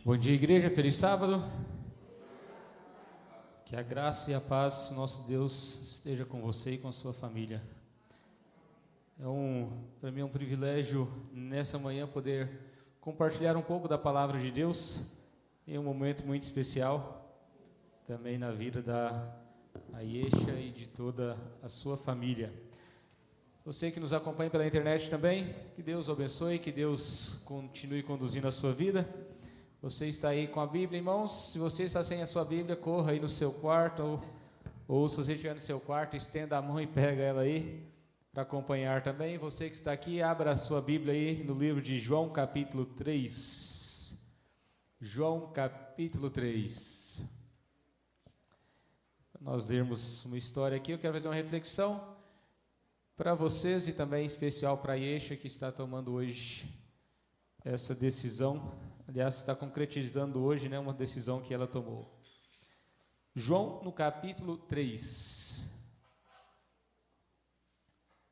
Bom dia, igreja, feliz sábado. Que a graça e a paz do nosso Deus esteja com você e com a sua família. Para mim é um privilégio nessa manhã poder compartilhar um pouco da palavra de Deus em um momento muito especial, também na vida da Ayesha e de toda a sua família. Você que nos acompanha pela internet também, que Deus o abençoe, que Deus continue conduzindo a sua vida. Você está aí com a Bíblia em mãos? Se você está sem a sua Bíblia, corra aí no seu quarto, ou se você estiver no seu quarto, estenda a mão e pega ela aí, para acompanhar também. Você que está aqui, abra a sua Bíblia aí no livro de João capítulo 3. João capítulo 3. Para nós lermos uma história aqui, eu quero fazer uma reflexão para vocês e também em especial para a Ayesha, que está tomando hoje essa decisão. Aliás, está concretizando hoje, né, uma decisão que ela tomou. João, no capítulo 3.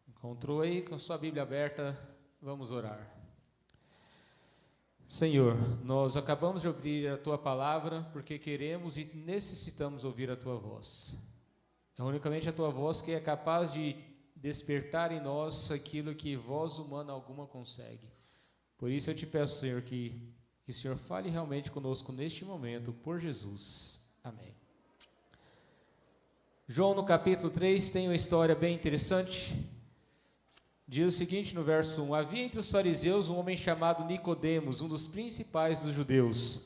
Encontrou aí com sua Bíblia aberta? Vamos orar. Senhor, nós acabamos de abrir a Tua palavra porque queremos e necessitamos ouvir a Tua voz. É unicamente a Tua voz que é capaz de despertar em nós aquilo que voz humana alguma consegue. Por isso eu te peço, Senhor, que o Senhor fale realmente conosco neste momento, por Jesus. Amém. João, no capítulo 3, tem uma história bem interessante. Diz o seguinte no verso 1: Havia entre os fariseus um homem chamado Nicodemos, um dos principais dos judeus.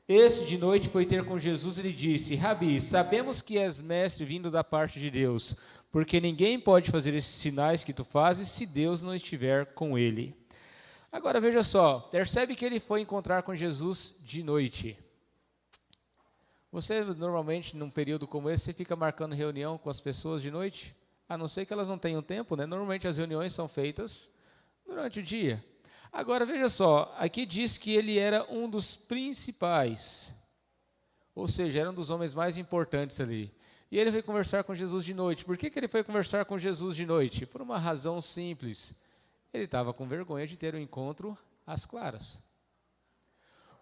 Este de noite foi ter com Jesus e lhe disse: Rabi, sabemos que és mestre vindo da parte de Deus, porque ninguém pode fazer esses sinais que tu fazes se Deus não estiver com ele. Agora veja só, percebe que ele foi encontrar com Jesus de noite. Você normalmente, num período como esse, você fica marcando reunião com as pessoas de noite? A não ser que elas não tenham tempo, né? Normalmente as reuniões são feitas durante o dia. Agora veja só, aqui diz que ele era um dos principais, ou seja, era um dos homens mais importantes ali. E ele foi conversar com Jesus de noite. Por que ele foi conversar com Jesus de noite? Por uma razão simples. Ele estava com vergonha de ter um encontro às claras.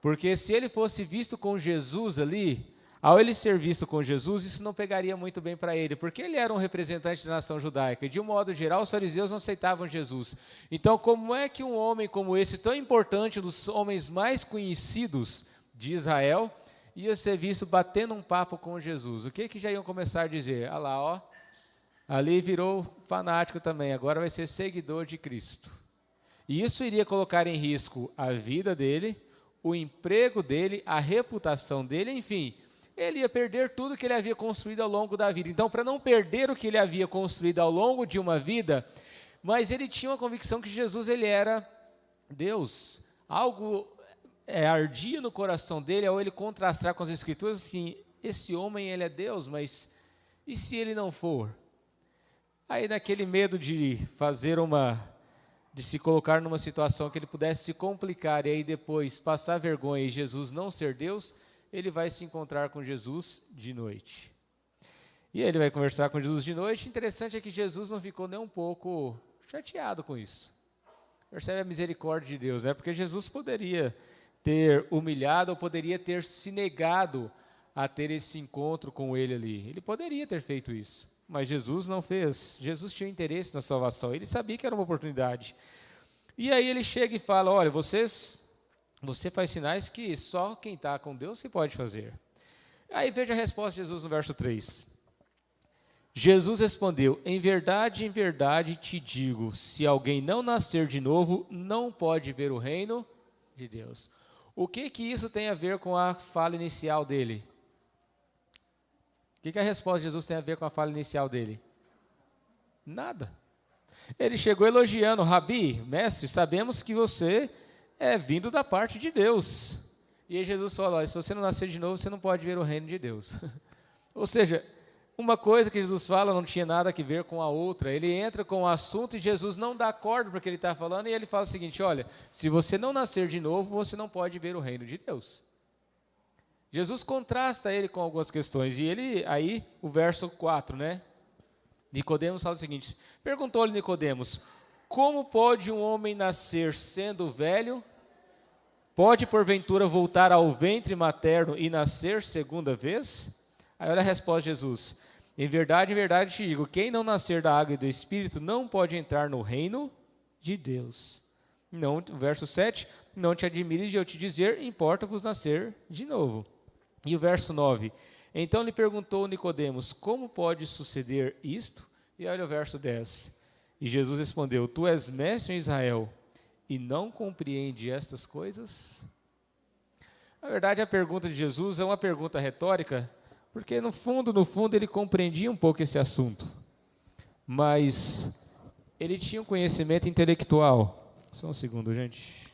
Porque se ele fosse visto com Jesus ali, ao ele ser visto com Jesus, isso não pegaria muito bem para ele, porque ele era um representante da nação judaica, e de um modo geral os fariseus não aceitavam Jesus. Então, como é que um homem como esse, tão importante, um dos homens mais conhecidos de Israel, ia ser visto batendo um papo com Jesus? O que já iam começar a dizer? Ah lá, ó, ali virou fanático também, agora vai ser seguidor de Cristo. E isso iria colocar em risco a vida dele, o emprego dele, a reputação dele, enfim, ele ia perder tudo que ele havia construído ao longo da vida. Então, para não perder o que ele havia construído ao longo de uma vida, mas ele tinha uma convicção que Jesus ele era Deus. Algo ardia no coração dele ao ele contrastar com as Escrituras, assim, esse homem ele é Deus, mas e se ele não for? Aí naquele medo de de se colocar numa situação que ele pudesse se complicar e aí depois passar vergonha e Jesus não ser Deus, ele vai se encontrar com Jesus de noite. E ele vai conversar com Jesus de noite. Interessante é que Jesus não ficou nem um pouco chateado com isso. Percebe a misericórdia de Deus, né? Porque Jesus poderia ter humilhado ou poderia ter se negado a ter esse encontro com ele ali. Ele poderia ter feito isso. Mas Jesus não fez. Jesus tinha interesse na salvação. Ele sabia que era uma oportunidade. E aí ele chega e fala: olha, você faz sinais que só quem está com Deus que pode fazer. Aí veja a resposta de Jesus no verso 3. Jesus respondeu: em verdade te digo, se alguém não nascer de novo, não pode ver o reino de Deus. O que isso tem a ver com a fala inicial dele? O que a resposta de Jesus tem a ver com a fala inicial dele? Nada. Ele chegou elogiando: Rabi, mestre, sabemos que você é vindo da parte de Deus. E aí Jesus falou: olha, se você não nascer de novo, você não pode ver o reino de Deus. Ou seja, uma coisa que Jesus fala não tinha nada a ver com a outra. Ele entra com o assunto e Jesus não dá corda para o que ele está falando, e ele fala o seguinte: olha, se você não nascer de novo, você não pode ver o reino de Deus. Jesus contrasta ele com algumas questões, e ele, aí, o verso 4, né? Nicodemos fala o seguinte: perguntou-lhe Nicodemos: como pode um homem nascer sendo velho? Pode, porventura, voltar ao ventre materno e nascer segunda vez? Aí olha a resposta de Jesus. Em verdade te digo, quem não nascer da água e do Espírito não pode entrar no reino de Deus. Não, verso 7, não te admires de eu te dizer, importa-vos nascer de novo. E o verso 9, então lhe perguntou Nicodemos, como pode suceder isto? E olha o verso 10, e Jesus respondeu, tu és mestre em Israel, e não compreende estas coisas? Na verdade, a pergunta de Jesus é uma pergunta retórica, porque no fundo, ele compreendia um pouco esse assunto. Mas ele tinha um conhecimento intelectual. Só um segundo, gente.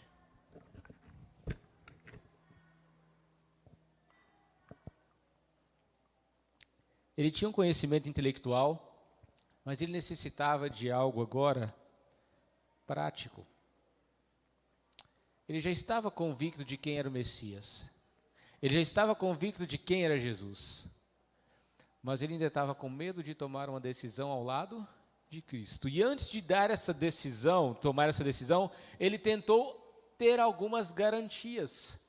Ele tinha um conhecimento intelectual, mas ele necessitava de algo agora prático. Ele já estava convicto de quem era o Messias. Ele já estava convicto de quem era Jesus. Mas ele ainda estava com medo de tomar uma decisão ao lado de Cristo. E antes de tomar essa decisão, ele tentou ter algumas garantias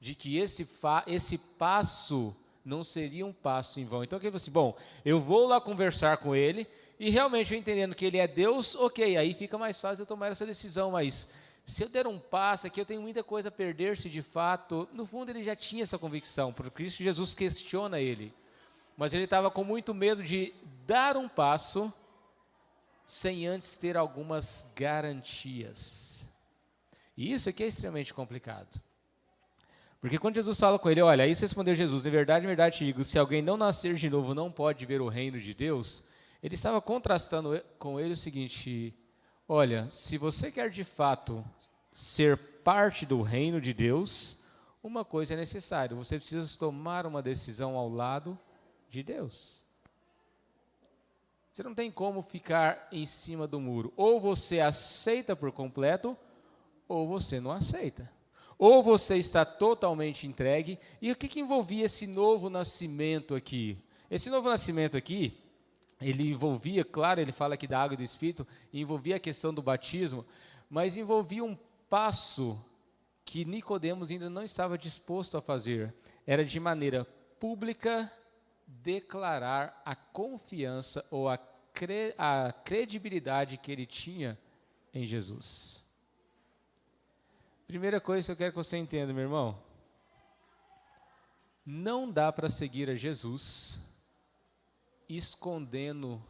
de que esse passo não seria um passo em vão. Então ele falou assim, bom, eu vou lá conversar com ele, e realmente eu entendendo que ele é Deus, ok, aí fica mais fácil eu tomar essa decisão, mas se eu der um passo aqui, eu tenho muita coisa a perder se de fato, no fundo ele já tinha essa convicção, porque Cristo Jesus questiona ele, mas ele estava com muito medo de dar um passo sem antes ter algumas garantias. E isso aqui é extremamente complicado. Porque quando Jesus fala com ele, olha, isso respondeu Jesus, em verdade te digo, se alguém não nascer de novo não pode ver o reino de Deus, ele estava contrastando com ele o seguinte, olha, se você quer de fato ser parte do reino de Deus, uma coisa é necessária, você precisa tomar uma decisão ao lado de Deus. Você não tem como ficar em cima do muro. Ou você aceita por completo, ou você não aceita. Ou você está totalmente entregue. E o que envolvia esse novo nascimento aqui? Esse novo nascimento aqui, ele envolvia, claro, ele fala aqui da água e do Espírito, envolvia a questão do batismo, mas envolvia um passo que Nicodemos ainda não estava disposto a fazer. Era de maneira pública declarar a confiança ou a credibilidade que ele tinha em Jesus. Primeira coisa que eu quero que você entenda, meu irmão, não dá para seguir a Jesus escondendo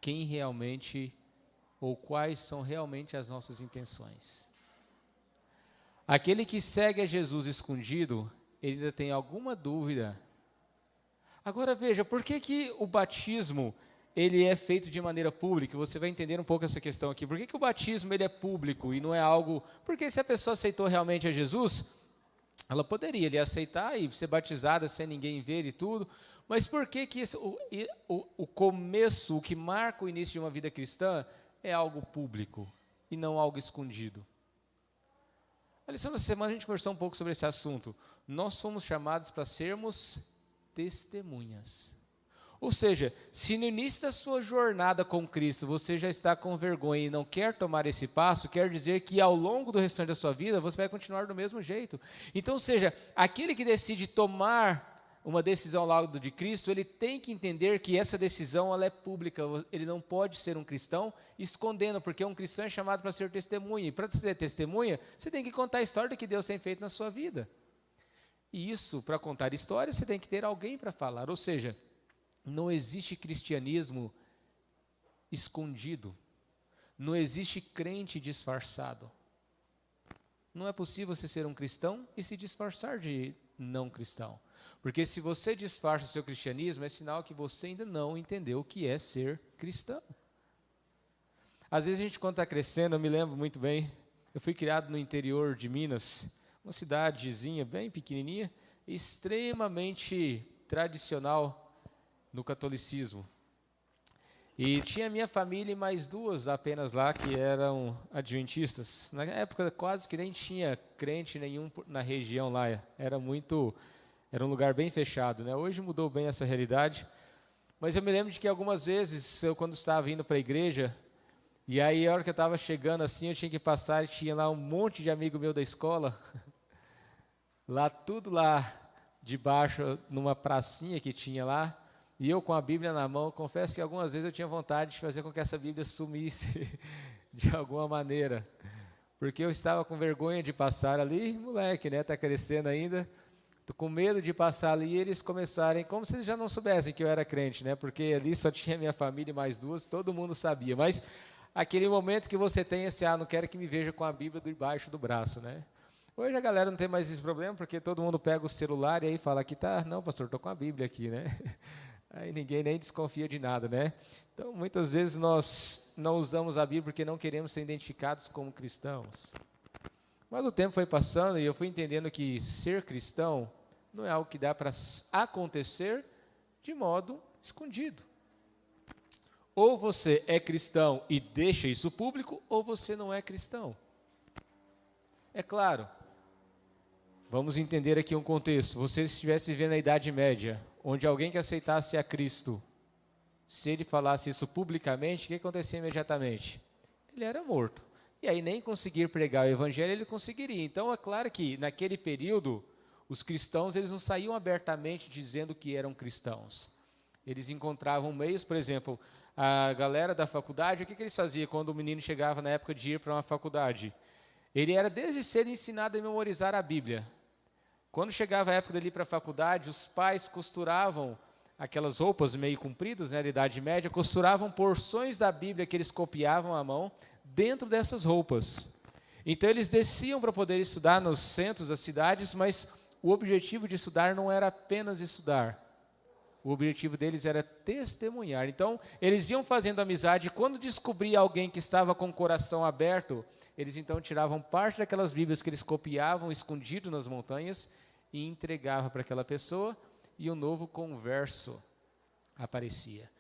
quem realmente ou quais são realmente as nossas intenções. Aquele que segue a Jesus escondido, ele ainda tem alguma dúvida. Agora veja, por que o batismo ele é feito de maneira pública? Você vai entender um pouco essa questão aqui. Por que o batismo ele é público e não é algo... Porque se a pessoa aceitou realmente a Jesus, ela poderia ele aceitar e ser batizada sem ninguém ver e tudo. Mas por que o começo, o que marca o início de uma vida cristã é algo público e não algo escondido? A lição da semana a gente conversou um pouco sobre esse assunto. Nós somos chamados para sermos testemunhas. Ou seja, se no início da sua jornada com Cristo você já está com vergonha e não quer tomar esse passo, quer dizer que ao longo do restante da sua vida você vai continuar do mesmo jeito. Então, ou seja, aquele que decide tomar uma decisão ao lado de Cristo, ele tem que entender que essa decisão ela é pública, ele não pode ser um cristão escondendo, porque um cristão é chamado para ser testemunha, e para ser testemunha, você tem que contar a história do que Deus tem feito na sua vida. E isso, para contar história, você tem que ter alguém para falar, ou seja, não existe cristianismo escondido, não existe crente disfarçado. Não é possível você ser um cristão e se disfarçar de não cristão, porque se você disfarça o seu cristianismo, é sinal que você ainda não entendeu o que é ser cristão. Às vezes a gente, quando está crescendo, eu me lembro muito bem, eu fui criado no interior de Minas, uma cidadezinha bem pequenininha, extremamente tradicional no catolicismo. E tinha minha família e mais duas apenas lá que eram adventistas. Na época quase que nem tinha crente nenhum na região lá, era um lugar bem fechado, né? Hoje mudou bem essa realidade, mas eu me lembro de que algumas vezes, quando estava indo para a igreja, E aí, a hora que eu estava chegando assim, eu tinha que passar e tinha lá um monte de amigo meu da escola, lá tudo lá debaixo, numa pracinha que tinha lá, e eu com a Bíblia na mão. Confesso que algumas vezes eu tinha vontade de fazer com que essa Bíblia sumisse de alguma maneira, porque eu estava com vergonha de passar ali, moleque, né, está crescendo ainda, tô com medo de passar ali e eles começarem, como se eles já não soubessem que eu era crente, né, porque ali só tinha minha família e mais duas, todo mundo sabia, mas aquele momento que você tem esse, não quero que me veja com a Bíblia debaixo do braço, né. Hoje a galera não tem mais esse problema, porque todo mundo pega o celular e aí fala que tá, não, pastor, estou com a Bíblia aqui, né. Aí ninguém nem desconfia de nada, né. Então, muitas vezes nós não usamos a Bíblia porque não queremos ser identificados como cristãos. Mas o tempo foi passando e eu fui entendendo que ser cristão não é algo que dá para acontecer de modo escondido. Ou você é cristão e deixa isso público, ou você não é cristão. É claro, vamos entender aqui um contexto. Você estivesse vivendo na Idade Média, onde alguém que aceitasse a Cristo, se ele falasse isso publicamente, o que acontecia imediatamente? Ele era morto. E aí nem conseguir pregar o Evangelho ele conseguiria. Então é claro que naquele período, os cristãos eles não saíam abertamente dizendo que eram cristãos. Eles encontravam meios, por exemplo, a galera da faculdade, o que eles faziam quando o menino chegava na época de ir para uma faculdade? Ele era desde cedo ensinado a memorizar a Bíblia. Quando chegava a época dele ir para a faculdade, os pais costuravam aquelas roupas meio compridas, né, da Idade Média, costuravam porções da Bíblia que eles copiavam à mão dentro dessas roupas. Então eles desciam para poder estudar nos centros das cidades, mas o objetivo de estudar não era apenas estudar. O objetivo deles era testemunhar. Então, eles iam fazendo amizade, e quando descobria alguém que estava com o coração aberto, eles então tiravam parte daquelas Bíblias que eles copiavam escondido nas montanhas e entregavam para aquela pessoa, e um novo converso aparecia.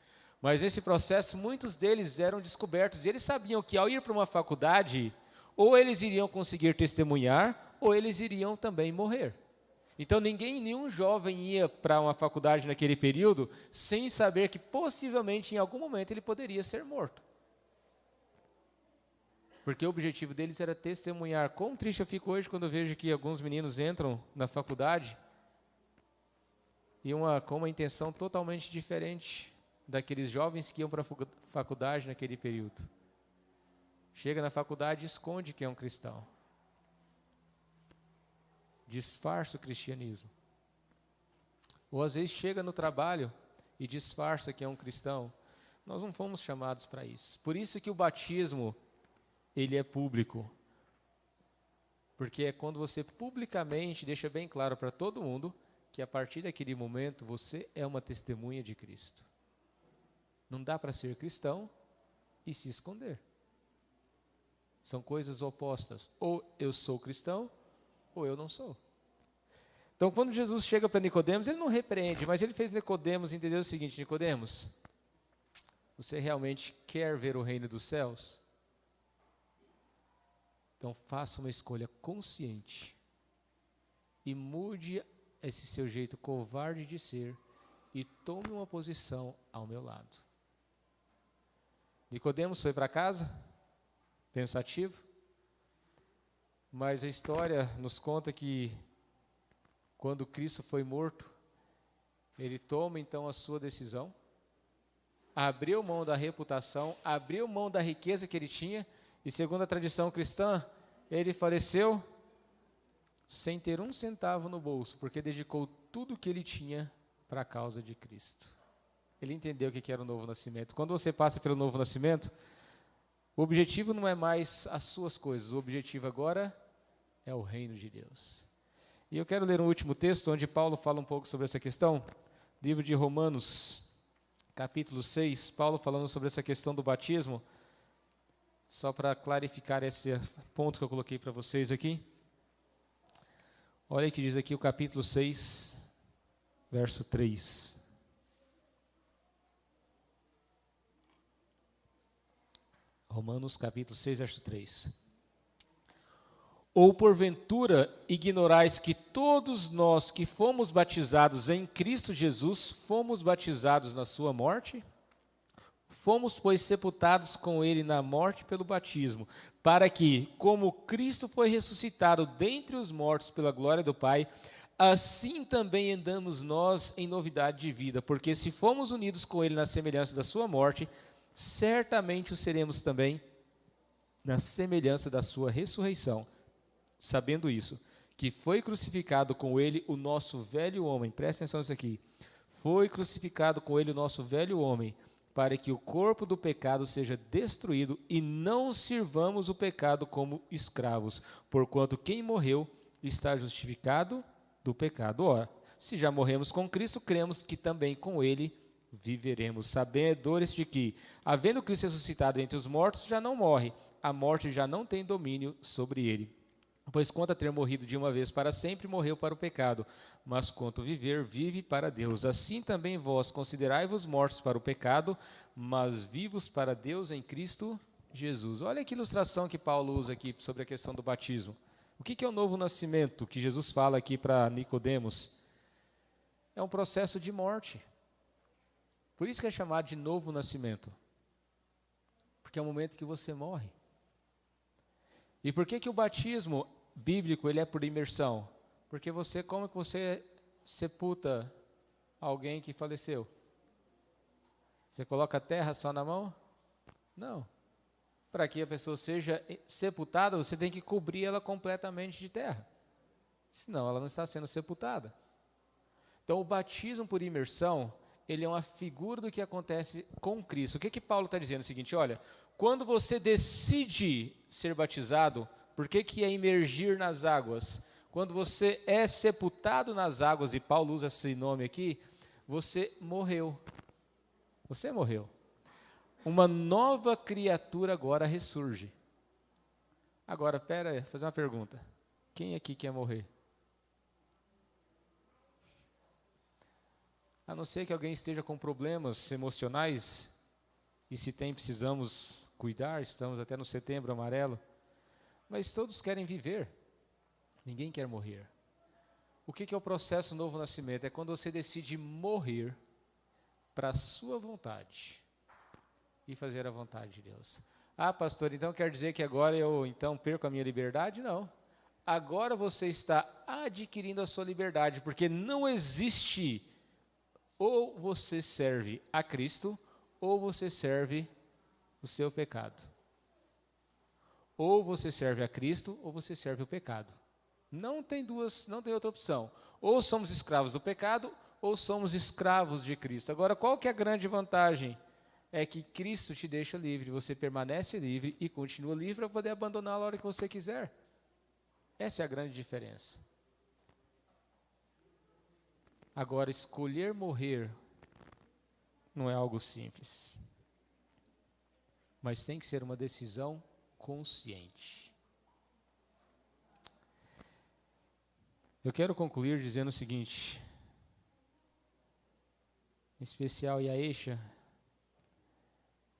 Mas nesse processo, muitos deles eram descobertos, e eles sabiam que ao ir para uma faculdade, ou eles iriam conseguir testemunhar, ou eles iriam também morrer. Então, nenhum jovem ia para uma faculdade naquele período sem saber que possivelmente em algum momento ele poderia ser morto. Porque o objetivo deles era testemunhar. Quão triste eu fico hoje quando eu vejo que alguns meninos entram na faculdade e com uma intenção totalmente diferente daqueles jovens que iam para a faculdade naquele período. Chega na faculdade e esconde que é um cristão. Disfarça o cristianismo. Ou às vezes chega no trabalho e disfarça que é um cristão. Nós não fomos chamados para isso. Por isso que o batismo, ele é público. Porque é quando você publicamente deixa bem claro para todo mundo que a partir daquele momento você é uma testemunha de Cristo. Não dá para ser cristão e se esconder. São coisas opostas. Ou eu sou cristão, ou eu não sou. Então, quando Jesus chega para Nicodemos, ele não repreende, mas ele fez Nicodemos entender o seguinte: Nicodemos, você realmente quer ver o reino dos céus? Então, faça uma escolha consciente e mude esse seu jeito covarde de ser e tome uma posição ao meu lado. Nicodemos foi para casa, pensativo, mas a história nos conta que quando Cristo foi morto, ele toma então a sua decisão, abriu mão da reputação, abriu mão da riqueza que ele tinha, e segundo a tradição cristã, ele faleceu sem ter um centavo no bolso, porque dedicou tudo o que ele tinha para a causa de Cristo. Ele entendeu o que era o novo nascimento. Quando você passa pelo novo nascimento, o objetivo não é mais as suas coisas, o objetivo agora é o reino de Deus. E eu quero ler um último texto, onde Paulo fala um pouco sobre essa questão, livro de Romanos, capítulo 6, Paulo falando sobre essa questão do batismo, só para clarificar esse ponto que eu coloquei para vocês aqui. Olha o que diz aqui o capítulo 6, verso 3. Romanos capítulo 6, verso 3. Ou porventura ignorais que todos nós que fomos batizados em Cristo Jesus, fomos batizados na sua morte? Fomos, pois, sepultados com ele na morte pelo batismo, para que, como Cristo foi ressuscitado dentre os mortos pela glória do Pai, assim também andamos nós em novidade de vida. Porque se fomos unidos com ele na semelhança da sua morte, certamente o seremos também na semelhança da sua ressurreição. Sabendo isso, que foi crucificado com ele o nosso velho homem. Presta atenção nisso aqui. Foi crucificado com ele o nosso velho homem, para que o corpo do pecado seja destruído e não sirvamos o pecado como escravos, porquanto quem morreu está justificado do pecado. Ora, se já morremos com Cristo, cremos que também com ele viveremos, sabedores de que, havendo Cristo ressuscitado entre os mortos, já não morre, a morte já não tem domínio sobre ele. Pois quanto a ter morrido de uma vez para sempre, morreu para o pecado, mas quanto viver, vive para Deus. Assim também vós considerai-vos mortos para o pecado, mas vivos para Deus em Cristo Jesus. Olha que ilustração que Paulo usa aqui sobre a questão do batismo. O que é o novo nascimento que Jesus fala aqui para Nicodemos? É um processo de morte. Por isso que é chamado de novo nascimento. Porque é o momento que você morre. E por que o batismo bíblico ele é por imersão? Porque como que você sepulta alguém que faleceu? Você coloca a terra só na mão? Não. Para que a pessoa seja sepultada, você tem que cobrir ela completamente de terra. Senão ela não está sendo sepultada. Então o batismo por imersão, ele é uma figura do que acontece com Cristo. O que Paulo está dizendo? É o seguinte, olha, quando você decide ser batizado, por que é imergir nas águas? Quando você é sepultado nas águas, e Paulo usa esse nome aqui, você morreu. Você morreu. Uma nova criatura agora ressurge. Agora, vou fazer uma pergunta. Quem aqui quer morrer? A não ser que alguém esteja com problemas emocionais, e se tem, precisamos cuidar, estamos até no setembro amarelo, mas todos querem viver, ninguém quer morrer. O que é o processo novo nascimento? É quando você decide morrer para a sua vontade e fazer a vontade de Deus. Ah, pastor, então quer dizer que agora eu então perco a minha liberdade? Não. Agora você está adquirindo a sua liberdade, porque não existe ou você serve a Cristo ou você serve o seu pecado. Ou você serve a Cristo ou você serve o pecado. Não tem outra opção. Ou somos escravos do pecado ou somos escravos de Cristo. Agora, qual que é a grande vantagem? É que Cristo te deixa livre, você permanece livre e continua livre para poder abandonar a hora que você quiser. Essa é a grande diferença. Agora, escolher morrer não é algo simples, mas tem que ser uma decisão consciente. Eu quero concluir dizendo o seguinte, em especial Yaesha,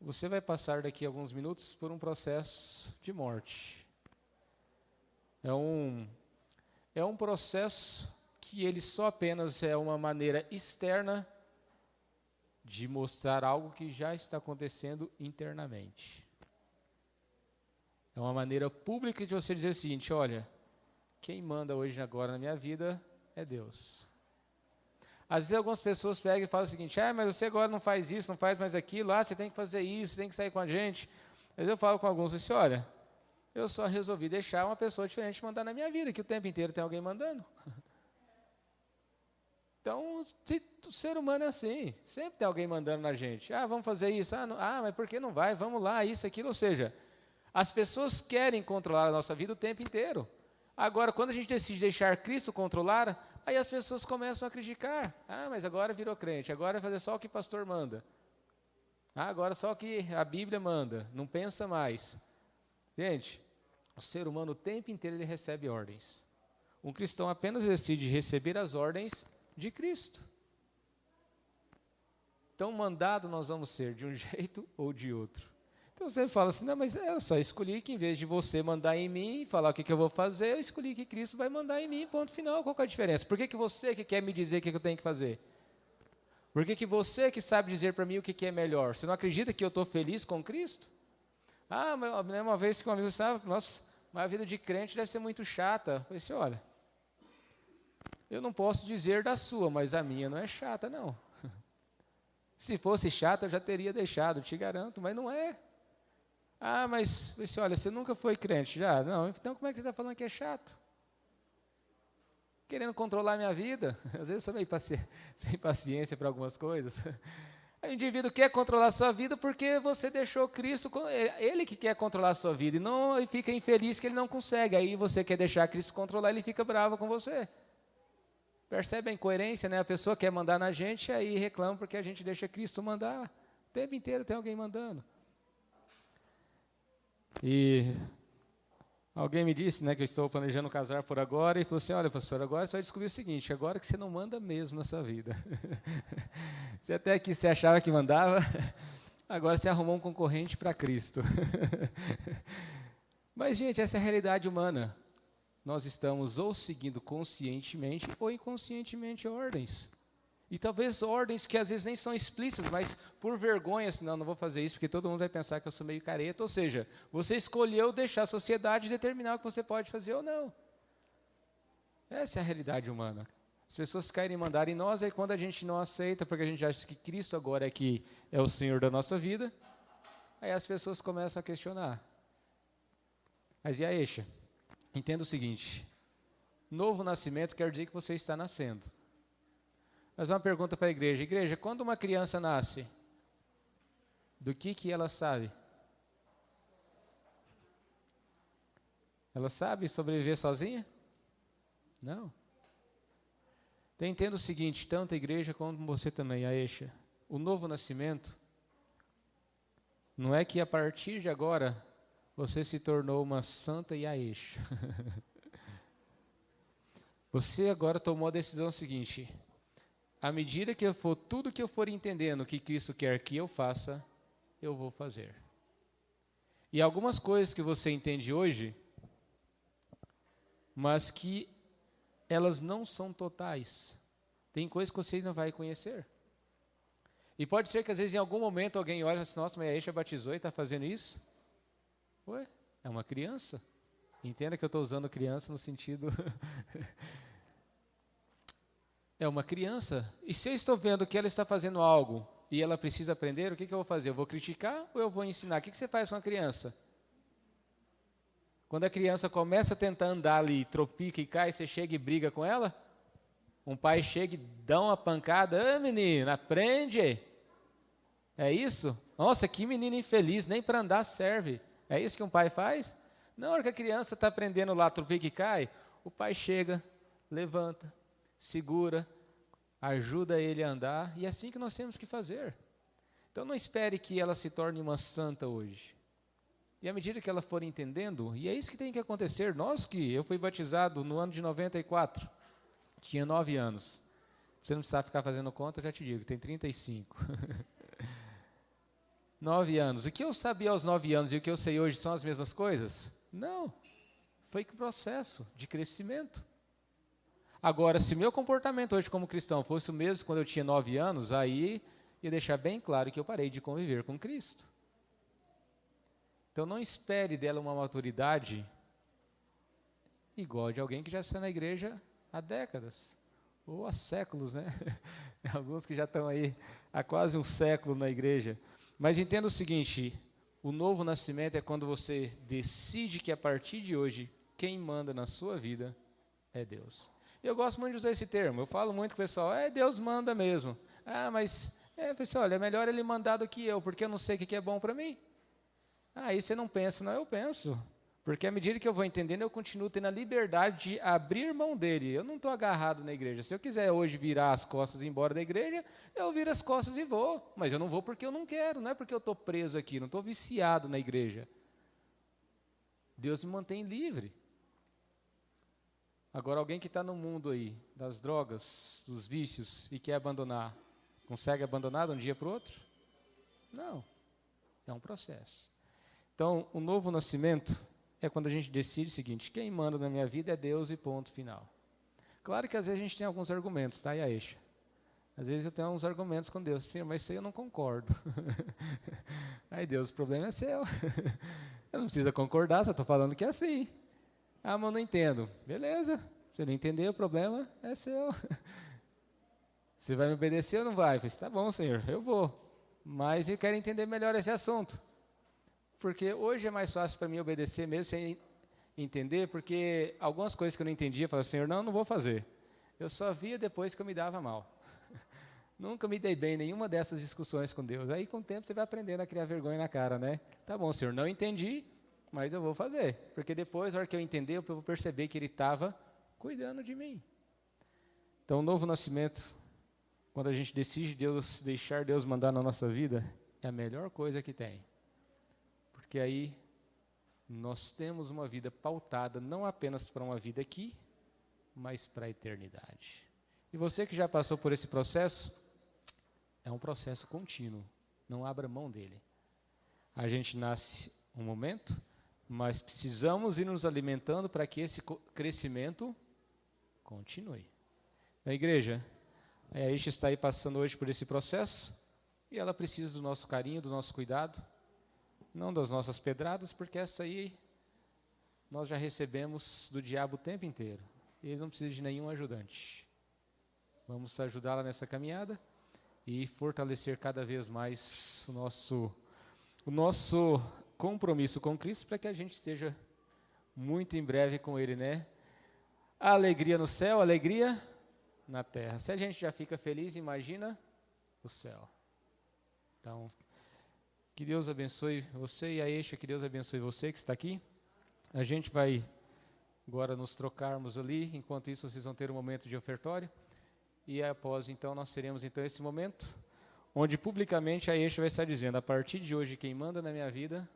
você vai passar daqui a alguns minutos por um processo de morte. É um processo que ele só apenas é uma maneira externa de mostrar algo que já está acontecendo internamente. É uma maneira pública de você dizer o seguinte, olha, quem manda hoje agora na minha vida é Deus. Às vezes algumas pessoas pegam e falam o seguinte, mas você agora não faz isso, não faz mais aquilo, você tem que fazer isso, tem que sair com a gente. Mas eu falo com alguns assim, olha, eu só resolvi deixar uma pessoa diferente mandar na minha vida, que o tempo inteiro tem alguém mandando. Então, o ser humano é assim, sempre tem alguém mandando na gente. Vamos fazer isso, mas por que não vai? Vamos lá, isso, aquilo. Ou seja, as pessoas querem controlar a nossa vida o tempo inteiro. Agora, quando a gente decide deixar Cristo controlar, aí as pessoas começam a criticar. Mas agora virou crente, agora vai fazer só o que o pastor manda. Agora só o que a Bíblia manda, não pensa mais. Gente, o ser humano o tempo inteiro ele recebe ordens. Um cristão apenas decide receber as ordens de Cristo. Então, mandado nós vamos ser de um jeito ou de outro. Então você fala assim, não, mas eu só escolhi que em vez de você mandar em mim, falar o que eu vou fazer, eu escolhi que Cristo vai mandar em mim, ponto final. Qual que é a diferença? Por que você que quer me dizer o que eu tenho que fazer? Por que você que sabe dizer para mim o que é melhor? Você não acredita que eu estou feliz com Cristo? Ah, mas uma vez que um amigo estava, nossa, mas a vida de crente deve ser muito chata. Eu falei assim, olha, eu não posso dizer da sua, mas a minha não é chata, não. Se fosse chata, eu já teria deixado, te garanto, mas não é. Ah, mas, assim, olha, você nunca foi crente já? Não, então como é que você está falando que é chato? Querendo controlar a minha vida. Às vezes eu sou meio sem paciência para algumas coisas. O indivíduo quer controlar a sua vida porque você deixou Cristo, ele que quer controlar a sua vida, e não e fica infeliz que ele não consegue. Aí você quer deixar Cristo controlar, ele fica bravo com você. Percebe a incoerência, né? A pessoa quer mandar na gente, aí reclama porque a gente deixa Cristo mandar. O tempo inteiro tem alguém mandando. E alguém me disse, né, que eu estou planejando casar por agora, e falou assim, olha, pastor, agora você vai descobrir o seguinte, agora que você não manda mesmo nessa vida. Você até aqui você achava que mandava, agora você arrumou um concorrente para Cristo. Mas, gente, essa é a realidade humana. Nós estamos ou seguindo conscientemente ou inconscientemente ordens. E talvez ordens que às vezes nem são explícitas, mas por vergonha, assim, não vou fazer isso, porque todo mundo vai pensar que eu sou meio careta. Ou seja, você escolheu deixar a sociedade determinar o que você pode fazer ou não. Essa é a realidade humana. As pessoas querem mandar em nós, aí quando a gente não aceita, porque a gente acha que Cristo agora é o Senhor da nossa vida, aí as pessoas começam a questionar. Mas e a eixa? Entenda o seguinte, novo nascimento quer dizer que você está nascendo. Mas uma pergunta para a igreja. Igreja, quando uma criança nasce, do que ela sabe? Ela sabe sobreviver sozinha? Não. Então entenda o seguinte, tanto a igreja como você também, a eixa. O novo nascimento não é que a partir de agora você se tornou uma santa e a eixa. Você agora tomou a decisão seguinte, à medida que tudo que eu for entendendo que Cristo quer que eu faça, eu vou fazer. E algumas coisas que você entende hoje, mas que elas não são totais. Tem coisas que você ainda vai conhecer. E pode ser que às vezes em algum momento alguém olhe e fale assim, nossa, mas a eixa batizou e está fazendo isso? Ué, é uma criança. Entenda que eu estou usando criança no sentido... É uma criança. E se eu estou vendo que ela está fazendo algo e ela precisa aprender, o que eu vou fazer? Eu vou criticar ou eu vou ensinar? O que você faz com a criança? Quando a criança começa a tentar andar ali, tropica e cai, você chega e briga com ela? Um pai chega e dá uma pancada. Ah, menino, aprende. É isso? Nossa, que menino infeliz, nem para andar serve. É isso que um pai faz? Na hora que a criança está aprendendo lá, tropica e cai, o pai chega, levanta, segura, ajuda ele a andar, e é assim que nós temos que fazer. Então não espere que ela se torne uma santa hoje. E à medida que ela for entendendo, e é isso que tem que acontecer, eu fui batizado no ano de 94, tinha 9 anos. Você não precisa ficar fazendo conta, eu já te digo, tem 35. 9 anos. O que eu sabia aos 9 anos e o que eu sei hoje são as mesmas coisas? Não. Foi que processo de crescimento. Agora, se meu comportamento hoje como cristão fosse o mesmo quando eu tinha 9 anos, aí ia deixar bem claro que eu parei de conviver com Cristo. Então não espere dela uma maturidade igual de alguém que já está na igreja há décadas, ou há séculos, né? Alguns que já estão aí há quase um século na igreja. Mas entenda o seguinte, o novo nascimento é quando você decide que a partir de hoje, quem manda na sua vida é Deus. Eu gosto muito de usar esse termo, eu falo muito com o pessoal, Deus manda mesmo. Mas, pessoal, olha, é melhor ele mandar do que eu, porque eu não sei o que é bom para mim. Aí você não pensa, não, eu penso. Porque à medida que eu vou entendendo, eu continuo tendo a liberdade de abrir mão dele. Eu não estou agarrado na igreja. Se eu quiser hoje virar as costas e ir embora da igreja, eu viro as costas e vou. Mas eu não vou porque eu não quero, não é porque eu estou preso aqui, não estou viciado na igreja. Deus me mantém livre. Agora, alguém que está no mundo aí, das drogas, dos vícios, e quer abandonar, consegue abandonar de um dia para o outro? Não. É um processo. Então, o novo nascimento é quando a gente decide o seguinte, quem manda na minha vida é Deus e ponto final. Claro que às vezes a gente tem alguns argumentos, tá, e a eixa? Às vezes eu tenho uns argumentos com Deus, Senhor, mas isso aí eu não concordo. Aí Deus, o problema é seu. Eu não preciso concordar, só estou falando que é assim. Ah, mas eu não entendo. Beleza, você não entender, o problema é seu. Você vai me obedecer ou não vai? Eu falei, tá bom, Senhor, eu vou. Mas eu quero entender melhor esse assunto. Porque hoje é mais fácil para mim obedecer mesmo sem entender, porque algumas coisas que eu não entendia, eu falava, Senhor, não vou fazer. Eu só via depois que eu me dava mal. Nunca me dei bem em nenhuma dessas discussões com Deus. Aí, com o tempo, você vai aprendendo a criar vergonha na cara, né? Tá bom, Senhor, não entendi, mas eu vou fazer. Porque depois, na hora que eu entender, eu vou perceber que Ele estava cuidando de mim. Então, o novo nascimento, quando a gente decide deixar Deus mandar na nossa vida, é a melhor coisa que tem. Porque aí, nós temos uma vida pautada, não apenas para uma vida aqui, mas para a eternidade. E você que já passou por esse processo, é um processo contínuo, não abra mão dele. A gente nasce um momento, mas precisamos ir nos alimentando para que esse crescimento continue. A igreja, a Aisha está aí passando hoje por esse processo, e ela precisa do nosso carinho, do nosso cuidado, não das nossas pedradas, porque essa aí nós já recebemos do diabo o tempo inteiro. Ele não precisa de nenhum ajudante. Vamos ajudá-la nessa caminhada e fortalecer cada vez mais o nosso compromisso com Cristo, para que a gente esteja muito em breve com Ele, né? A alegria no céu, a alegria na terra. Se a gente já fica feliz, imagina o céu. Então, que Deus abençoe você e a Aisha, que Deus abençoe você que está aqui. A gente vai agora nos trocarmos ali, enquanto isso vocês vão ter um momento de ofertório. E após, então, nós teremos então esse momento, onde publicamente a Aisha vai estar dizendo, a partir de hoje, quem manda na minha vida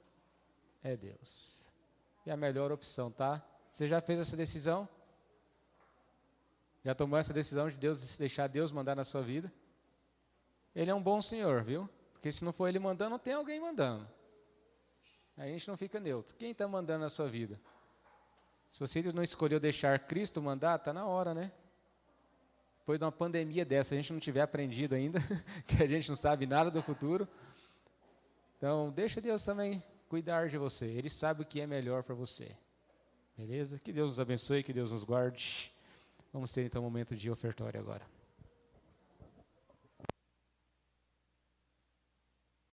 é Deus. E a melhor opção, tá? Você já fez essa decisão? Já tomou essa decisão de deixar Deus mandar na sua vida? Ele é um bom Senhor, viu? Porque se não for Ele mandando, tem alguém mandando. Aí a gente não fica neutro. Quem está mandando na sua vida? Se você não escolheu deixar Cristo mandar, está na hora, né? Depois de uma pandemia dessa, a gente não tiver aprendido ainda, que a gente não sabe nada do futuro. Então, deixa Deus também cuidar de você. Ele sabe o que é melhor para você. Beleza? Que Deus nos abençoe, que Deus nos guarde. Vamos ter então um momento de ofertório agora.